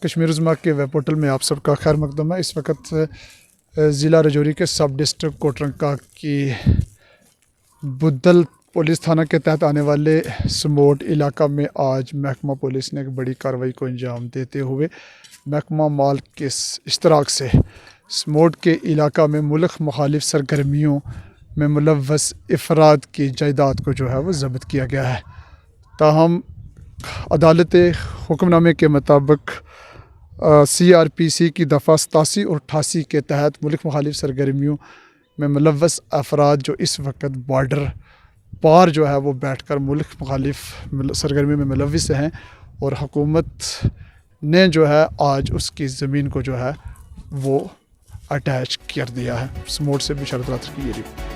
کشمیر عظمیٰ کے web portal میں آپ سب کا خیر مقدم ہے۔ اس وقت ضلع رجوری کے سب ڈسٹرکٹ کوٹرنکا کی بدل پولیس تھانہ کے تحت آنے والے سموٹ علاقہ میں آج محکمہ پولیس نے ایک بڑی کارروائی کو انجام دیتے ہوئے محکمہ مال کے اشتراک سے سموٹ کے علاقہ میں ملک مخالف سرگرمیوں میں ملوث افراد کی جائیداد کو جو ہے وہ ضبط کیا گیا ہے۔ تاہم عدالت حکم نامے کے مطابق CRPC کی دفعہ 87 اور 88 کے تحت ملک مخالف سرگرمیوں میں ملوث افراد جو اس وقت بارڈر پار جو ہے وہ بیٹھ کر ملک مخالف سرگرمیوں میں ملوث ہیں، اور حکومت نے جو ہے آج اس کی زمین کو جو ہے وہ اٹیچ کر دیا ہے۔ سموٹ سے بشارت راتر کی یہ رپورٹ۔